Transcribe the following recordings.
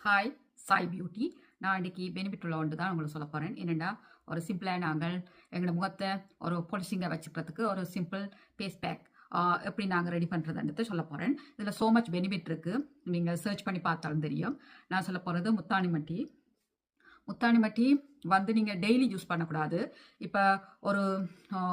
Hi Sai beauty. நான் இன்றைக்கி benefit உள்ள ஒன்று தான் உங்களுக்கு சொல்ல போகிறேன். என்னென்னா, ஒரு சிம்பிளாக நாங்கள் எங்களோட முகத்தை ஒரு பொலிஷிங்காக வச்சுக்கிறதுக்கு ஒரு சிம்பிள் ஃபேஸ் பேக் எப்படி நாங்கள் ரெடி பண்ணுறதுன்றதை சொல்ல போகிறேன். இதில் ஸோ மச் பெனிஃபிட் இருக்குது. நீங்கள் சர்ச் பண்ணி பார்த்தாலும் தெரியும். நான் சொல்ல போகிறது முத்தானி மட்டி. முத்தானி மட்டி வந்து நீங்கள் டெய்லி யூஸ் பண்ணக்கூடாது. இப்போ ஒரு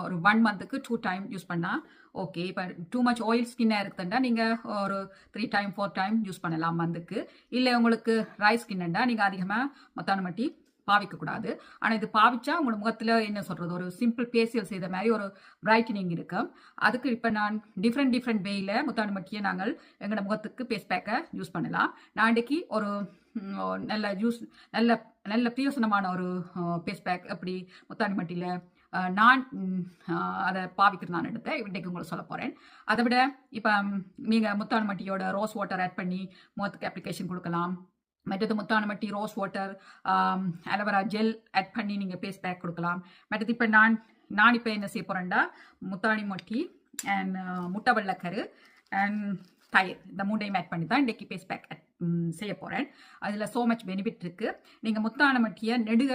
ஒரு 1 மந்த்துக்கு 2 டைம் யூஸ் பண்ணால் ஓகே. இப்போ டூ மச் ஆயில் ஸ்கின்னாக இருக்குதுண்டா நீங்கள் ஒரு 3 டைம் 4 டைம் யூஸ் பண்ணலாம் மந்த்துக்கு. இல்லை உங்களுக்கு ட்ரை ஸ்கின்னுண்டா நீங்கள் அதிகமாக முத்தானி மட்டி பாவிக்கக்கூடாது. ஆனால் இது பாவிச்சா உங்களோட முகத்தில் என்ன சொல்கிறது, ஒரு சிம்பிள் ஃபேஷியல் செய்த மாதிரி ஒரு பிரைட்டனிங் இருக்கும். அதுக்கு இப்போ நான் டிஃப்ரெண்ட் வேயில் முத்தானி மட்டியை நாங்கள் எங்களோட முகத்துக்கு ஃபேஸ் பேக்கை யூஸ் பண்ணலாம். நான் இன்றைக்கி ஒரு நல்ல நல்ல பிரயோசனமான ஒரு ஃபேஸ் பேக் எப்படி முத்தானி மட்டியில் நான் அதை பாவிக்கிறது நான் எடுத்தேன். இன்றைக்கு உங்களுக்கு சொல்ல போகிறேன். அதை விட இப்போ நீங்கள் முத்தானி மட்டியோட ரோஸ் வாட்டர் ஆட் பண்ணி முகத்துக்கு அப்ளிகேஷன் கொடுக்கலாம். மற்றது multani mitti rose water aloe vera gel add பண்ணி நீங்கள் ஃபேஸ் பேக் கொடுக்கலாம். மற்றது இப்போ நான் இப்போ என்ன செய்ய போகிறேன்டா, முத்தானி மட்டி அண்ட் முட்டை வெள்ளைக்கரு அண்ட் தயிர், இந்த 3ஐயும் ஆட் பண்ணி தான் இன்றைக்கி ஃபேஸ் பேக் செய்ய போகிறேன். அதில் ஸோ மச் பெனிஃபிட் இருக்குது. நீங்கள் முத்தான மட்டியை நெடுக,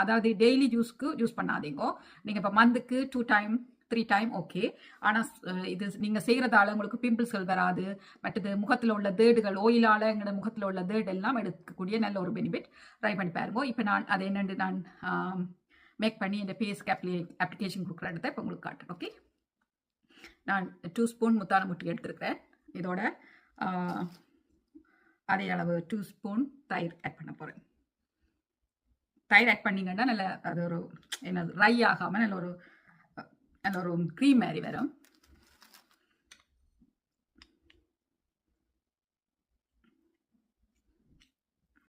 அதாவது டெய்லி யூஸ் பண்ணாதீங்க. நீங்கள் இப்போ மந்த்துக்கு 2 டைம் 3 டைம் ஓகே. ஆனால் இது நீங்கள் செய்கிறதால உங்களுக்கு பிம்பிள்ஸ்கள் வராது. மற்றது முகத்தில் உள்ள தேடுகள், ஓயிலால் எங்களோட முகத்தில் உள்ள தேடு எல்லாம் எடுக்கக்கூடிய நல்ல ஒரு பெனிஃபிட். ட்ரை பண்ணி பாருங்க. இப்போ நான் அதை என்னென்று நான் மேக் பண்ணி இந்த ஃபேஸ்க்கு அப்ளிகேஷன் கொடுக்குறத இப்போ உங்களுக்கு காட்டுறேன். ஓகே, நான் 2 ஸ்பூன் முத்தான மட்டி எடுத்துருக்கிறேன். இதோட அதே அளவு 2 ஸ்பூன் தயிர் ஆட் பண்ண போகிறேன். தயிர் ஆட் பண்ணிங்கன்னா நல்ல அது ஒரு என்ன ட்ரை ஆகாமல் நல்ல ஒரு க்ரீம் மாதிரி வரும்.